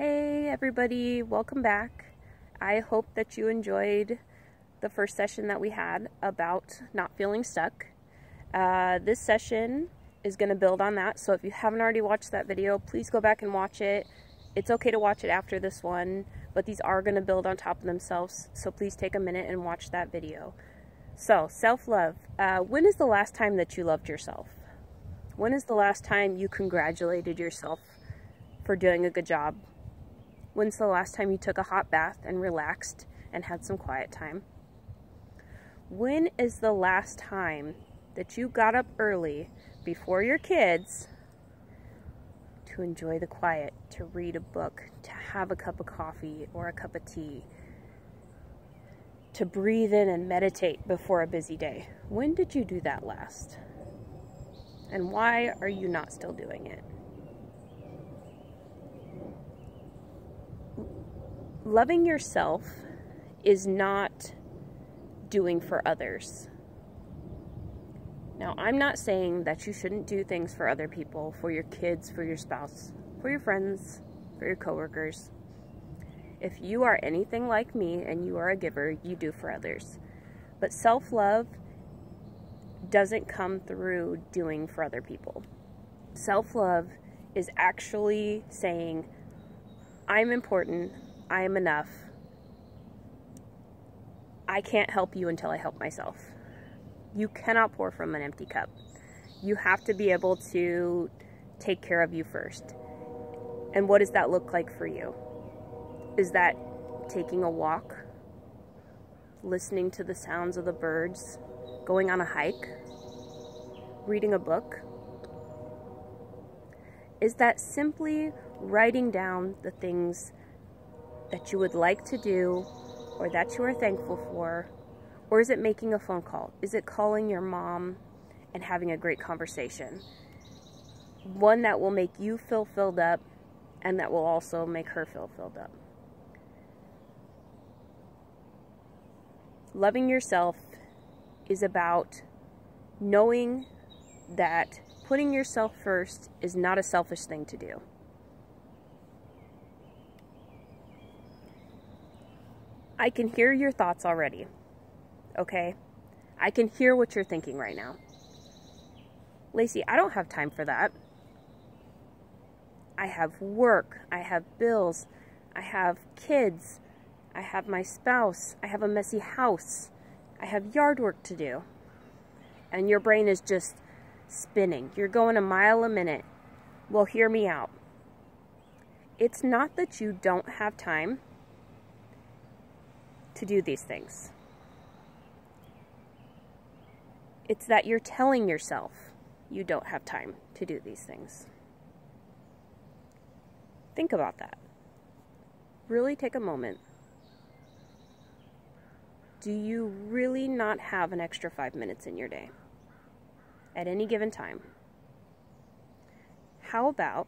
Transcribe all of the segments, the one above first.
Hey everybody, welcome back. I hope that you enjoyed the first session that we had about not feeling stuck. This session is going to build on that, so if you haven't already watched that video, please go back and watch it. It's okay to watch it after this one, but these are going to build on top of themselves, so please take a minute and watch that video. So, self-love. When is the last time that you loved yourself? When is the last time you congratulated yourself for doing a good job? When's the last time you took a hot bath and relaxed and had some quiet time? When is the last time that you got up early before your kids to enjoy the quiet, to read a book, to have a cup of coffee or a cup of tea, to breathe in and meditate before a busy day? When did you do that last? And why are you not still doing it? Loving yourself is not doing for others. Now, I'm not saying that you shouldn't do things for other people, for your kids, for your spouse, for your friends, for your coworkers. If you are anything like me and you are a giver, you do for others. But self-love doesn't come through doing for other people. Self-love is actually saying, I'm important, I am enough. I can't help you until I help myself. You cannot pour from an empty cup. You have to be able to take care of you first. And what does that look like for you? Is that taking a walk, listening to the sounds of the birds, going on a hike, reading a book? Is that simply writing down the things that you would like to do or that you are thankful for? Or is it making a phone call? Is it calling your mom and having a great conversation? One that will make you feel filled up and that will also make her feel filled up. Loving yourself is about knowing that putting yourself first is not a selfish thing to do. I can hear your thoughts already, okay? I can hear what you're thinking right now. Lacey, I don't have time for that. I have work, I have bills, I have kids, I have my spouse, I have a messy house, I have yard work to do. And your brain is just spinning. You're going a mile a minute. Well, hear me out. It's not that you don't have time to do these things. It's that you're telling yourself you don't have time to do these things. Think about that. Really take a moment. Do you really not have an extra 5 minutes in your day at any given time? How about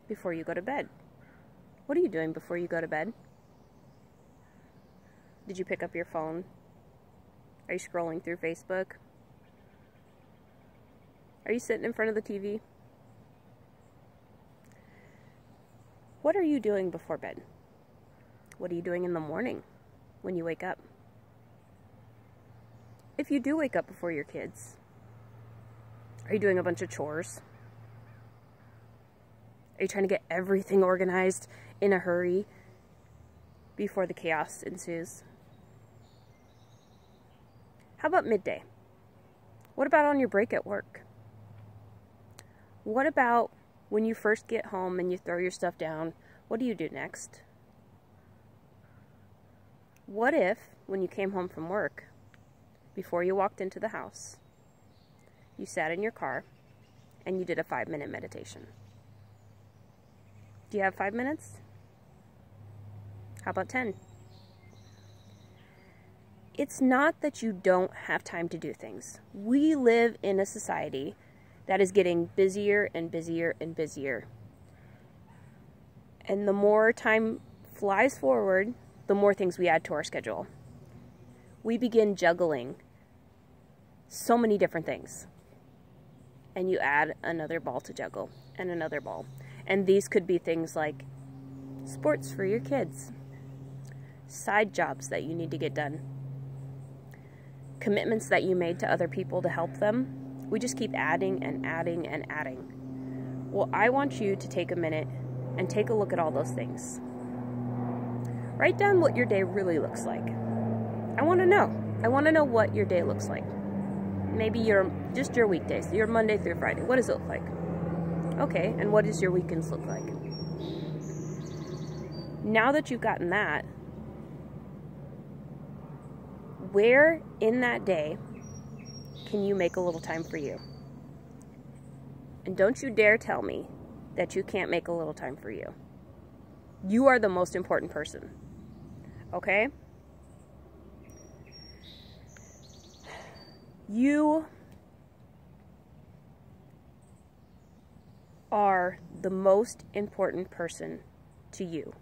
before you go to bed? What are you doing before you go to bed? Did you pick up your phone? Are you scrolling through Facebook? Are you sitting in front of the TV? What are you doing before bed? What are you doing in the morning when you wake up? If you do wake up before your kids, are you doing a bunch of chores? Are you trying to get everything organized in a hurry before the chaos ensues? How about midday? What about on your break at work? What about when you first get home and you throw your stuff down? What do you do next? What if, when you came home from work, before you walked into the house, you sat in your car and you did a 5-minute meditation? Do you have 5 minutes? How about 10? It's not that you don't have time to do things. We live in a society that is getting busier and busier and busier. And the more time flies forward, the more things we add to our schedule. We begin juggling so many different things. And you add another ball to juggle, and another ball. And these could be things like sports for your kids, side jobs that you need to get done, commitments that you made to other people to help them. We just keep adding and adding and adding. Well, I want you to take a minute and take a look at all those things. Write down what your day really looks like. I want to know. I want to know what your day looks like. Maybe just your weekdays, your Monday through Friday. What does it look like? Okay, and what does your weekends look like? Now that you've gotten that, where in that day can you make a little time for you? And don't you dare tell me that you can't make a little time for you. You are the most important person. Okay? You are the most important person to you.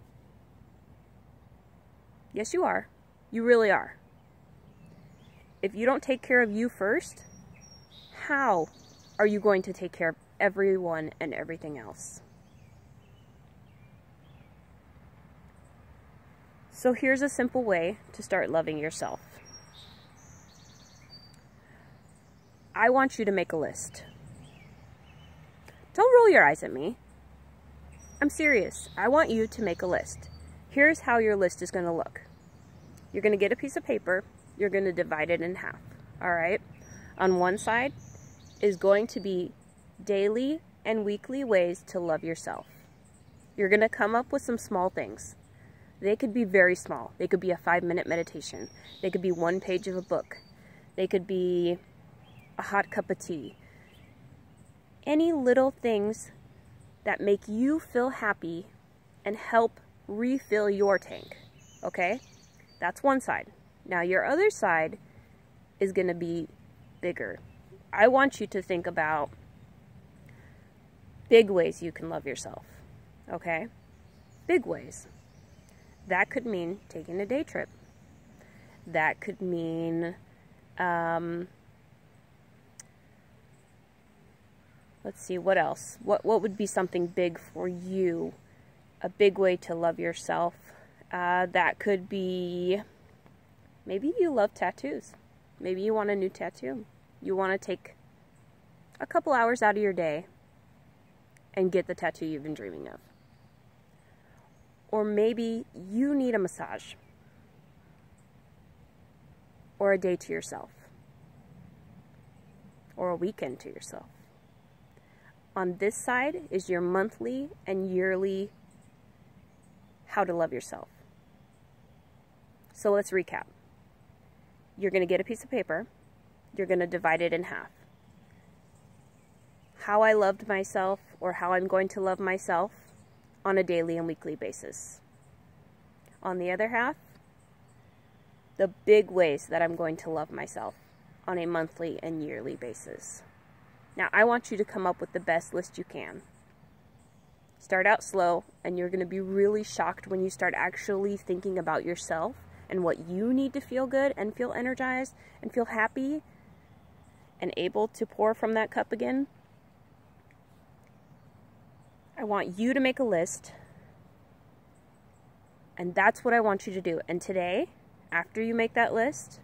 Yes, you are. You really are. If you don't take care of you first, how are you going to take care of everyone and everything else? So here's a simple way to start loving yourself. I want you to make a list. Don't roll your eyes at me. I'm serious. I want you to make a list. Here's how your list is going to look. You're going to get a piece of paper. You're going to divide it in half. All right? On one side is going to be daily and weekly ways to love yourself. You're going to come up with some small things. They could be very small. They could be a 5-minute meditation. They could be 1 page of a book. They could be a hot cup of tea. Any little things that make you feel happy and help refill your tank. Okay? That's one side. Now your other side is going to be bigger. I want you to think about big ways you can love yourself. Okay? Big ways. That could mean taking a day trip. That could mean, let's see, what else? What would be something big for you? A big way to love yourself. That could be, maybe you love tattoos. Maybe you want a new tattoo. You want to take a couple hours out of your day and get the tattoo you've been dreaming of. Or maybe you need a massage. Or a day to yourself. Or a weekend to yourself. On this side is your monthly and yearly how to love yourself. So let's recap. You're going to get a piece of paper. You're going to divide it in half. How I loved myself, or how I'm going to love myself on a daily and weekly basis. On the other half, the big ways that I'm going to love myself on a monthly and yearly basis. Now, I want you to come up with the best list you can. Start out slow, and you're going to be really shocked when you start actually thinking about yourself and what you need to feel good and feel energized and feel happy and able to pour from that cup again. I want you to make a list, and that's what I want you to do. And today, after you make that list,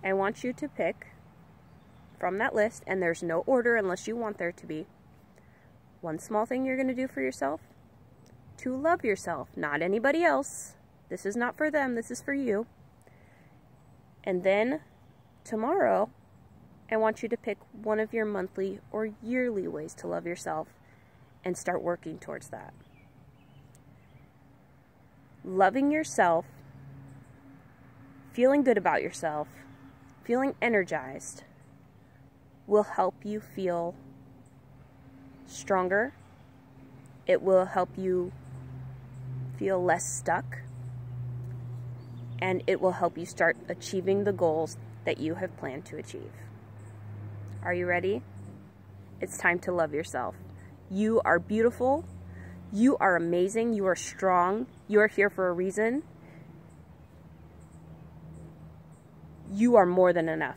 I want you to pick from that list, and there's no order unless you want there to be, one small thing you're going to do for yourself to love yourself, not anybody else. This is not for them, this is for you. And then tomorrow, I want you to pick one of your monthly or yearly ways to love yourself and start working towards that. Loving yourself, feeling good about yourself, feeling energized will help you feel stronger. It will help you feel less stuck. And it will help you start achieving the goals that you have planned to achieve. Are you ready? It's time to love yourself. You are beautiful. You are amazing. You are strong. You are here for a reason. You are more than enough.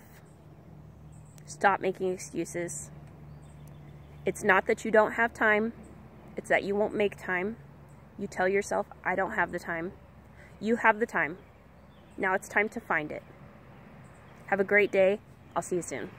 Stop making excuses. It's not that you don't have time. It's that you won't make time. You tell yourself, I don't have the time. You have the time. Now it's time to find it. Have a great day. I'll see you soon.